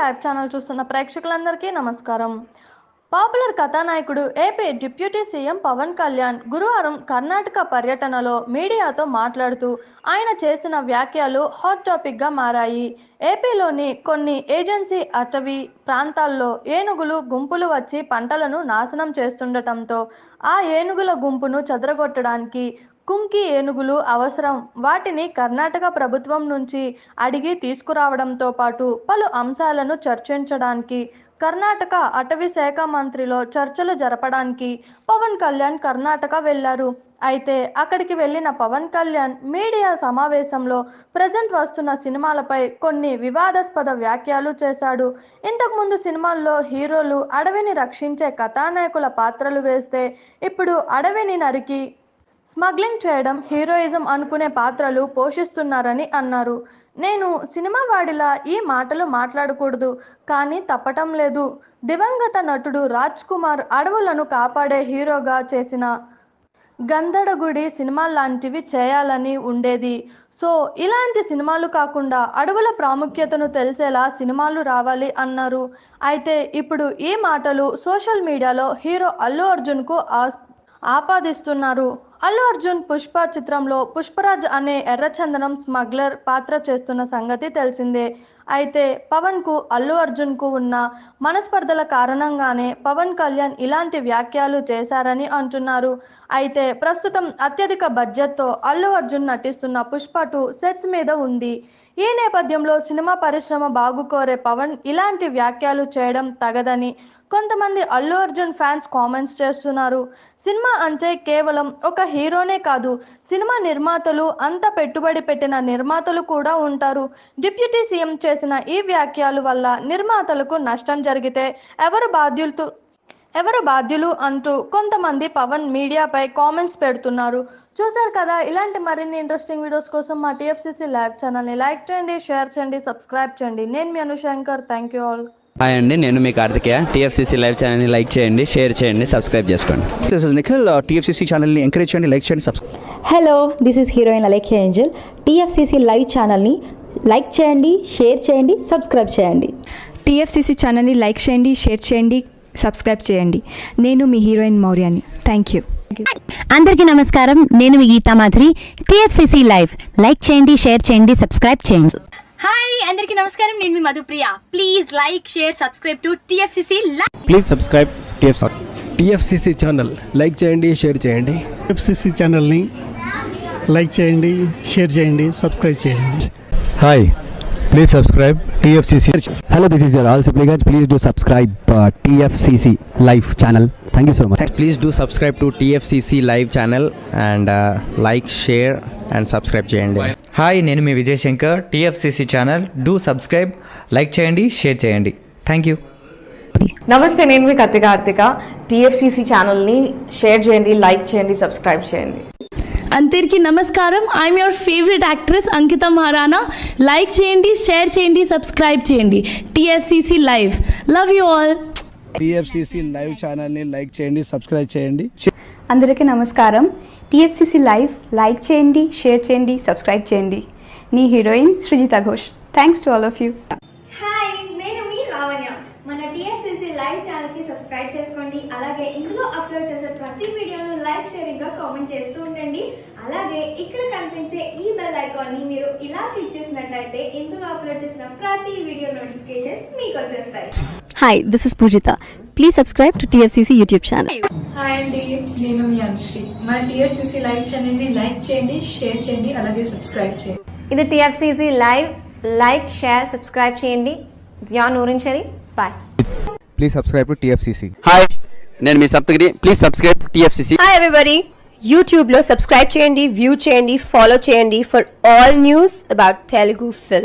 Live channel చూస్తున్న ప్రేక్షకులందరికీ నమస్కారం. పాపులర్ కథానాయకుడు AP deputy CM Pawan Kalyan గురువారం కర్ణాటక పర్యటనలో మీడియాతో మాట్లాడుతూ ఆయన చేసిన వ్యాఖ్యలు హాట్ టాపిక్గా మారాయి. ఏపీలోని కొన్ని ఏజెన్సీ అటవీ ప్రాంతాల్లో ఏనుగులు గుంపులు వచ్చి పంటలను నాశనం చేస్తుండటంతో ఆ ఏనుగుల గుంపును చెదరగొట్టడానికి కుంకి ఏనుగులు అవసరం, వాటిని కర్ణాటక ప్రభుత్వం నుంచి అడిగి తీసుకురావడంతో పాటు పలు అంశాలను చర్చించడానికి కర్ణాటక అటవీ శాఖ మంత్రిలో చర్చలు జరపడానికి పవన్ కళ్యాణ్ కర్ణాటక వెళ్లారు. అయితే అక్కడికి వెళ్లిన పవన్ కళ్యాణ్ మీడియా సమావేశంలో ప్రజెంట్ వస్తున్న సినిమాలపై కొన్ని వివాదాస్పద వ్యాఖ్యలు చేశాడు. ఇంతకుముందు సినిమాల్లో హీరోలు అడవిని రక్షించే కథానాయకుల పాత్రలు వేస్తే ఇప్పుడు అడవిని నరికి స్మగ్లింగ్ చేయడం హీరోయిజం అనుకునే పాత్రలు పోషిస్తున్నారని అన్నారు. నేను సినిమా వాడిలా ఈ మాటలు మాట్లాడకూడదు, కానీ తప్పటం లేదు. దివంగత నటుడు రాజ్ కుమార్ అడవులను కాపాడే హీరోగా చేసిన గంధడగుడి సినిమా లాంటివి చేయాలని ఉండేది. సో ఇలాంటి సినిమాలు కాకుండా అడవుల ప్రాముఖ్యతను తెలిసేలా సినిమాలు రావాలి అన్నారు. అయితే ఇప్పుడు ఈ మాటలు సోషల్ మీడియాలో హీరో అల్లు అర్జున్కు ఆపాదిస్తున్నారు. అల్లు అర్జున్ పుష్ప చిత్రంలో పుష్పరాజ్ అనే ఎర్రచందనం స్మగ్లర్ పాత్ర చేస్తున్న సంగతి తెలిసిందే. అయితే పవన్కు అల్లు అర్జున్కు ఉన్న మనస్పర్ధల కారణంగానే పవన్ కళ్యాణ్ ఇలాంటి వ్యాఖ్యలు చేశారని అంటున్నారు. అయితే ప్రస్తుతం అత్యధిక బడ్జెట్తో అల్లు అర్జున్ నటిస్తున్న పుష్ప 2 సెట్స్ మీద ఉంది. ఈ నేపథ్యంలో సినిమా పరిశ్రమ బాగుకోరే పవన్ ఇలాంటి వ్యాఖ్యలు చేయడం తగదని కొంతమంది అల్లు అర్జున్ ఫ్యాన్స్ కామెంట్స్ చేస్తున్నారు. సినిమా అంటే కేవలం ఒక హీరోనే కాదు, సినిమా నిర్మాతలు, అంత పెట్టుబడి పెట్టిన నిర్మాతలు కూడా ఉంటారు. డిప్యూటీ సీఎం చేసిన ఈ వ్యాఖ్యల వల్ల నిర్మాతలకు నష్టం జరిగితే ఎవరు బాధ్యులు అంటూ కొంతమంది పవన్ మీడియాపై కామెంట్స్ పెడుతున్నారు. చూశారు కదా, ఇలాంటి మరిన్ని ఇంట్రెస్టింగ్ వీడియోస్ కోసం మా టీఎఫ్సీసీ లైవ్ ఛానల్ని లైక్ చేయండి, షేర్ చేయండి, సబ్స్క్రైబ్ చేయండి. నేను మీ Anushankar. Thank you all. Hi అండి, నేను మీ కార్తికేయ. టీఎఫ్సీసీ లైవ్ ఛానల్ని లైక్ చేయండి, షేర్ చేయండి, సబ్స్క్రైబ్ చేసుకోండి. This is Nikhil. టీఎఫ్సీసీ ఛానల్ని ఎంకరేజ్ చేయండి, లైక్ చేయండి, subscribe. Hello, this is heroine Alekhya Angel. TFCC live ఛానల్ని లైక్ చేయండి, షేర్ చేయండి, సబ్స్క్రైబ్ చేయండి. టీఎఫ్సీసీ ఛానల్ని లైక్ చేయండి, షేర్ చేయండి, సబ్స్క్రైబ్ చేయండి. నేను మీ హీరోయిన్ మౌర్యాని. Thank you. అందరికీ నమస్కారం, నేను మీ Geetha Madhuri. TFCC live like చేయండి, షేర్ చేయండి, సబ్స్క్రైబ్ చేయండి. హాయ్ అందరికీ నమస్కారం, నేను మీ Madhupriya. Please like, share, subscribe to TFCC live. Please subscribe TFCC channel like చేయండి, షేర్ చేయండి. టీఎఫ్సీసీ ఛానల్ని లైక్ చేయండి, షేర్ చేయండి, సబ్స్క్రైబ్ చేయండి. Hi, please subscribe TFCC. Hello, this is your all supplicants. Please do subscribe TFCC live channel. Thank you so much. Please do subscribe to TFCC live channel and like, share and subscribe చేయండి. Hi, నేను మీ Vijay Shankar. TFCC channel do subscribe, like చేయండి, share చేయండి. Thank you. నమస్తే, నేను మీ Karthika. TFCC ఛానల్ని share చేయండి, లైక్ చేయండి, సబ్స్క్రైబ్ చేయండి. అందరికీ నమస్కారం. I'm your favourite actress Ankita Maharana. Like చేయండి, షేర్ చేయండి, సబ్స్క్రైబ్ చేయండి. TFCC live. Love you all. TFCC live ఛానల్ని లైక్ చేయండి, సబ్స్క్రైబ్ చేయండి. అందరికీ నమస్కారం. టీఎఫ్సీసీ లైవ్ లైక్ చేయండి, షేర్ చేయండి, సబ్స్క్రైబ్ చేయండి. నీ heroine Srujitha Ghosh. Thanks to all of you. Hi, నేను మీ లావణ్య. మన టీఎఫ్సీసీ లైవ్ ఛానల్కి సబ్స్క్రైబ్ చేసుకోండి. అలాగే ఇందులో అప్లోడ్ చేసే ప్రతి వీడియోను లైక్, షేరింగ్గా కామెంట్ చేస్తూ ఉండండి. అలాగే ఇక్కడ కనిపించే ఈ బెల్ ఐకాన్ని మీరు ఇలా క్లిక్ చేసినట్లయితే ఇందులో అప్లోడ్ చేసిన ప్రతి వీడియో నోటిఫికేషన్స్ మీకు వచ్చేస్తాయి. Hi, this is Poojitha. Please subscribe to TFCC YouTube channel. Hi అండి, నేను మీ అనుశ్రీ. మన టీఎఫ్సీసీ లైవ్ ఛానల్ని లైక్ చేయండి, షేర్ చేయండి, అలాగే సబ్స్క్రైబ్ చేయండి. ఇది TFCC live. Like, share, subscribe చేయండి. Zia Noorin Sharif. Bye. Please subscribe to TFCC. Hi, నేను మీ Saptagiri. Please subscribe TFCC. Hi everybody. యూట్యూబ్లో సబ్స్క్రైబ్ చేయండి, వ్యూ చేయండి, ఫాలో చేయండి for all news about Telugu film.